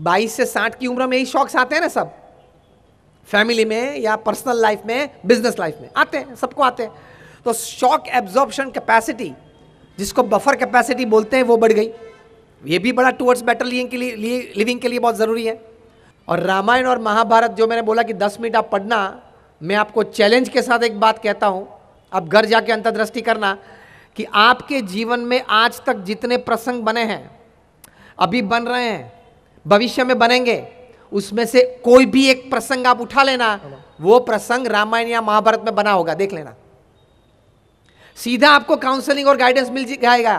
22 से 60 की उम्र में यही शौक आते हैं ना सब, फैमिली में या पर्सनल लाइफ में, बिजनेस लाइफ में आते हैं, सबको आते हैं। तो शॉक एब्जॉर्प्शन कैपेसिटी, जिसको बफर कैपेसिटी बोलते हैं, वो बढ़ गई। ये भी बड़ा टुवर्ड्स बेटर लिविंग के लिए बहुत ज़रूरी है। और रामायण और महाभारत जो मैंने बोला कि 10 मिनट आप पढ़ना, मैं आपको चैलेंज के साथ एक बात कहता हूँ, आप घर जाके अंतर्दृष्टि करना कि आपके जीवन में आज तक जितने प्रसंग बने हैं, अभी बन रहे हैं, भविष्य में बनेंगे, उसमें से कोई भी एक प्रसंग आप उठा लेना, वो प्रसंग रामायण या महाभारत में बना होगा, देख लेना। सीधा आपको काउंसलिंग और गाइडेंस मिल जाएगा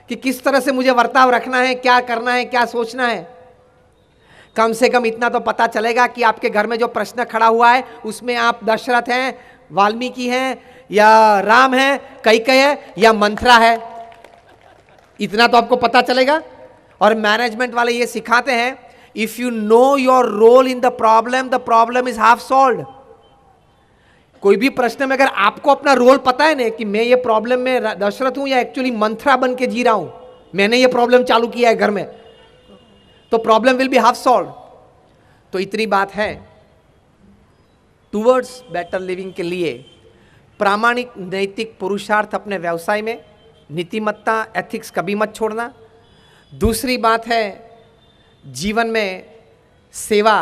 कि किस तरह से मुझे वर्ताव रखना है, क्या करना है, क्या सोचना है। कम से कम इतना तो पता चलेगा कि आपके घर में जो प्रश्न खड़ा हुआ है उसमें आप दशरथ हैं, वाल्मीकि हैं, या राम है, कैकेयी है, या मंथरा है, इतना तो आपको पता चलेगा। और मैनेजमेंट वाले ये सिखाते हैं, if you know your role in the problem is half solved. कोई भी प्रश्न में अगर आपको अपना रोल पता है ना कि मैं ये प्रॉब्लम में दशरथ हूं या एक्चुअली मंथरा बन के जी रहा हूं, मैंने ये प्रॉब्लम चालू किया है घर में, तो problem will be half solve. तो इतनी बात है, टुवर्ड्स बेटर लिविंग के लिए प्रामाणिक नैतिक पुरुषार्थ अपने व्यवसाय में, नीतिमत्ता एथिक्स कभी मत छोड़ना। दूसरी बात है जीवन में सेवा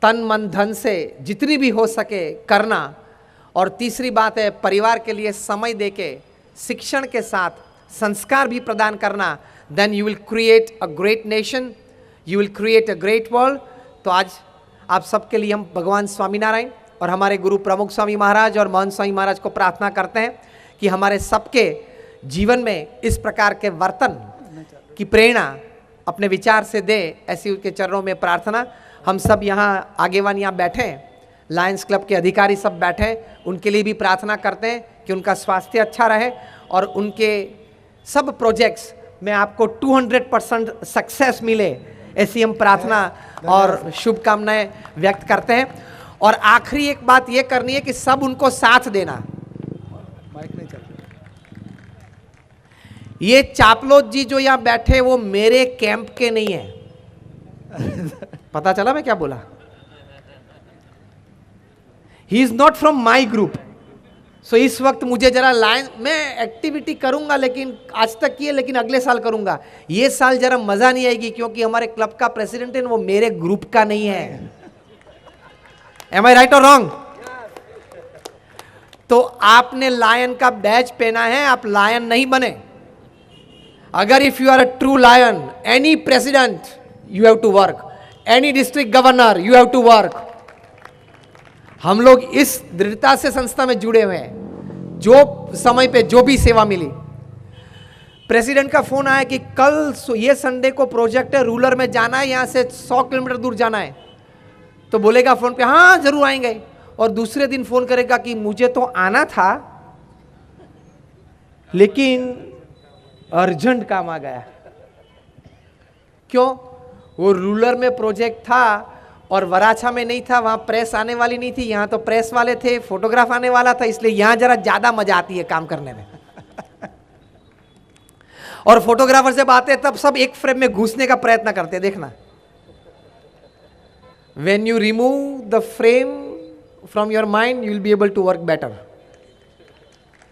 तन मन धन से जितनी भी हो सके करना। और तीसरी बात है परिवार के लिए समय देके शिक्षण के साथ संस्कार भी प्रदान करना। Then you will create a great nation, you will create a great world. तो आज आप सबके लिए हम भगवान स्वामीनारायण और हमारे गुरु प्रमुख स्वामी महाराज और महंत स्वामी महाराज को प्रार्थना करते हैं कि हमारे सबके जीवन में इस प्रकार के वर्तन की प्रेरणा अपने विचार से दे, ऐसी उनके चरणों में प्रार्थना। हम सब यहाँ आगेवान यहाँ बैठे हैं, लायंस क्लब के अधिकारी सब बैठे हैं, उनके लिए भी प्रार्थना करते हैं कि उनका स्वास्थ्य अच्छा रहे और उनके सब प्रोजेक्ट्स में आपको 200% सक्सेस मिले, ऐसी हम प्रार्थना और शुभकामनाएं व्यक्त करते हैं। और आखिरी एक बात ये करनी है कि सब उनको साथ देना। ये चापलोद जी जो यहाँ बैठे वो मेरे कैंप के नहीं है, पता चला मैं क्या बोला? He is not from my group. So इस वक्त मुझे जरा लाइन में एक्टिविटी करूंगा, लेकिन आज तक किए, लेकिन अगले साल करूंगा। ये साल जरा मजा नहीं आएगी क्योंकि हमारे क्लब का प्रेसिडेंट है वो मेरे ग्रुप का नहीं है। एम आई राइट और रॉन्ग? तो आपने लायन का बैज पहना है, आप लायन नहीं बने। अगर if you are a true lion, any president you have to work, any district governor you have to work. हम लोग इस दृढ़ता से संस्था में जुड़े हुए हैं, जो समय पे जो भी सेवा मिली। प्रेसिडेंट का फोन आया कि कल ये संडे को प्रोजेक्ट है, रूरल में जाना है, यहां से 100 किलोमीटर दूर जाना है। तो बोलेगा फोन पे हाँ जरूर आएंगे, और दूसरे दिन फोन करेगा कि मुझे तो आना था लेकिन अर्जेंट काम आ गया। क्यों? वो रूरल में प्रोजेक्ट था और वराछा में नहीं था, वहां प्रेस आने वाली नहीं थी, यहां तो प्रेस वाले थे, फोटोग्राफ आने वाला था, इसलिए यहां जरा ज्यादा मजा आती है काम करने में। और फोटोग्राफर से बात है तब सब एक फ्रेम में घुसने का प्रयत्न करते हैं, देखना। When you remove the frame from your mind, you will be able to work better.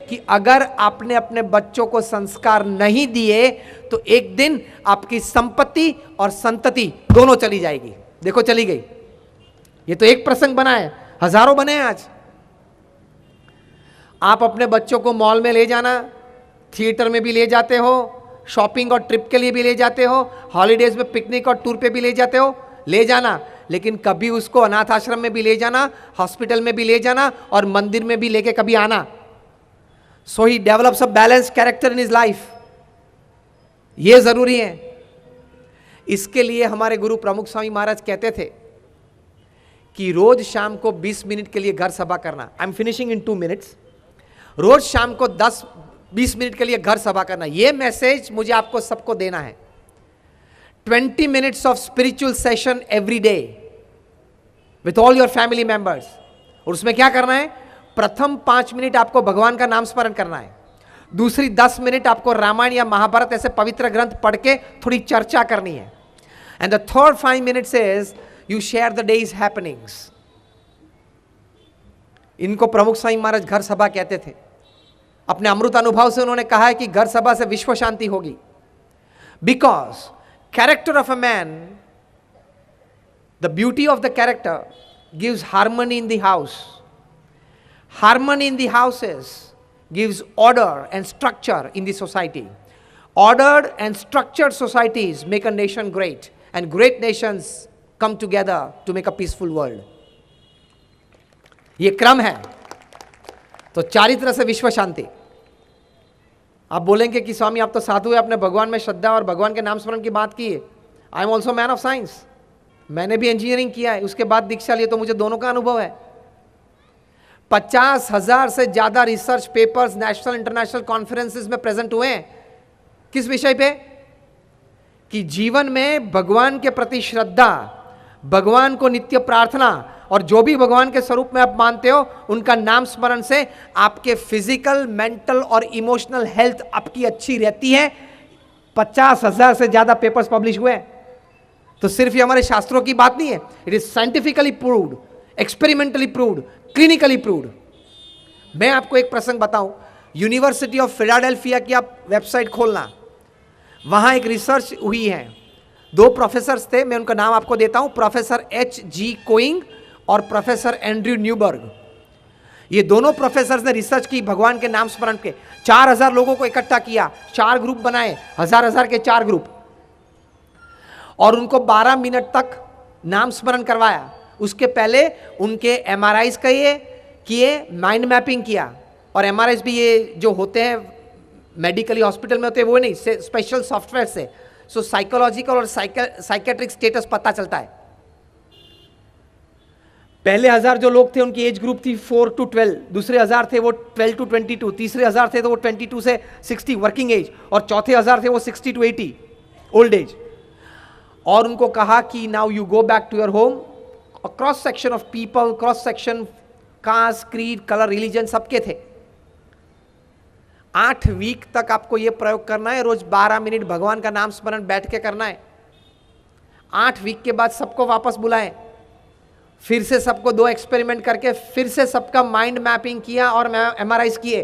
कि अगर आपने अपने बच्चों को संस्कार नहीं दिए तो एक दिन आपकी संपत्ति और संतति दोनों चली जाएगी। देखो चली गई। ये तो एक प्रसंग बना है, हजारों बने हैं आज। आप अपने बच्चों को मॉल में ले जाना, थिएटर में भी ले जाते हो, शॉपिंग और ट्रिप के लिए भी ले जाते हो, हॉलीडेज में पिकनिक और टूर पे भी ले जाते हो, ले जाना। लेकिन कभी उसको अनाथ आश्रम में भी ले जाना, हॉस्पिटल में भी ले जाना और मंदिर में भी लेके कभी आना। So he develops a balance character in his life. ये जरूरी है। इसके लिए हमारे गुरु प्रमुख स्वामी महाराज कहते थे कि रोज शाम को 20 मिनट के लिए घर सभा करना। I am finishing in 2 minutes. रोज शाम को 10-20 मिनट के लिए घर सभा करना। यह मैसेज मुझे आपको सबको देना है। 20 minutes of spiritual session every day with all your family members। और उसमें क्या करना है? प्रथम 5 मिनट आपको भगवान का नाम स्मरण करना है, दूसरी 10 मिनट आपको रामायण या महाभारत ऐसे पवित्र ग्रंथ पढ़ के थोड़ी चर्चा करनी है। And the third 5 minutes is you share the day's happenings. इनको प्रमुख स्वामी महाराज घर सभा कहते थे. अपने अमृत अनुभव से उन्होंने कहा है कि घर सभा से विश्व शांति होगी. Because character of a man, the beauty of the character gives harmony in the house. Harmony in the houses gives order and structure in the society. Ordered and structured societies make a nation great, and great nations come together to make a peaceful world. ये क्रम है. तो चारित्र से विश्व शांति. आप बोलेंगे कि स्वामी आप तो साधु है, आपने भगवान में श्रद्धा और भगवान के नाम स्मरण की बात की है. I am also man of science. मैंने भी इंजीनियरिंग किया है, उसके बाद दीक्षा लिए, तो मुझे दोनों का अनुभव है. 50,000 से ज्यादा research papers national international conferences में प्रेजेंट हुए हैं. किस विषय पे? कि जीवन में भगवान के प्रति श्रद्धा, भगवान को नित्य प्रार्थना, और जो भी भगवान के स्वरूप में आप मानते हो उनका नाम स्मरण से आपके फिजिकल, मेंटल और इमोशनल हेल्थ आपकी अच्छी रहती है. 50,000 से ज्यादा पेपर्स पब्लिश हुए हैं. तो सिर्फ ये हमारे शास्त्रों की बात नहीं है. It is scientifically proved, experimentally proved, clinically proved. मैं आपको एक प्रसंग बताऊं. यूनिवर्सिटी ऑफ फिलाडेल्फिया की आप वेबसाइट खोलना, वहां एक रिसर्च हुई है. 2 प्रोफेसर्स थे, मैं उनका नाम आपको देता हूं. Professor H.G. कोइंग और प्रोफेसर एंड्रयू न्यूबर्ग. ये दोनों प्रोफेसर्स ने रिसर्च की भगवान के नाम स्मरण के. 4,000 लोगों को इकट्ठा किया, 4 ग्रुप बनाए, 1,000 के 4 ग्रुप, और उनको 12 मिनट तक नाम स्मरण करवाया. उसके पहले उनके MRIs किए, माइंड मैपिंग किया. और MRIs भी ये जो होते हैं मेडिकली हॉस्पिटल में होते हैं वो नहीं, स्पेशल सॉफ्टवेयर से. सो साइकोलॉजिकल और साइकेट्रिक स्टेटस पता चलता है. पहले 1,000 जो लोग थे उनकी एज ग्रुप थी 4 to 12, दूसरे 1,000 थे वो 12 to 22, तीसरे 1,000 थे तो वो 22 से 60 वर्किंग एज, और चौथे 1,000 थे वो 60 to 80 ओल्ड एज. और उनको कहा कि now you go back to your home. Cross section of people, cross section, caste, creed, colour, religion सबके थे. 8 वीक तक आपको यह प्रयोग करना है. रोज 12 मिनट भगवान का नाम स्मरण बैठ के करना है. 8 वीक के बाद सबको वापस बुलाएं. फिर से सबको 2 एक्सपेरिमेंट करके फिर से सबका माइंड मैपिंग किया और MRIs किए.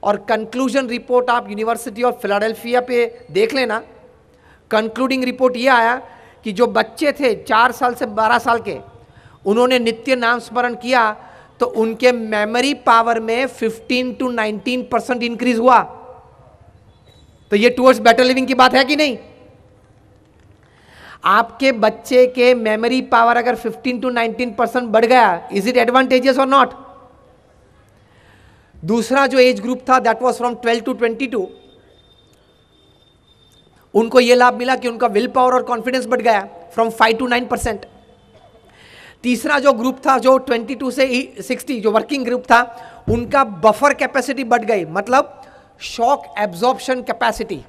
और कंक्लूजन रिपोर्ट आप यूनिवर्सिटी ऑफ फिलाडेल्फिया पे देख लेना. कंक्लूडिंग रिपोर्ट ये आया कि जो बच्चे थे 4 साल से 12 साल के, उन्होंने नित्य नाम स्मरण किया तो उनके मेमोरी पावर में 15 to 19% इंक्रीज हुआ. तो ये टुवर्ड्स बेटर लिविंग की बात है कि नहीं? आपके बच्चे के मेमोरी पावर अगर 15 to 19% बढ़ गया, इज इट एडवांटेजियस और नॉट? दूसरा जो एज ग्रुप था दैट वाज फ्रॉम 12 to 22, उनको यह लाभ मिला कि उनका विल पावर और कॉन्फिडेंस बढ़ गया फ्रॉम 5 to 9%. तीसरा जो ग्रुप था जो 22 से 60 जो वर्किंग ग्रुप था, उनका बफर कैपेसिटी बढ़ गई, मतलब शॉक एब्जॉर्प्शन कैपेसिटी.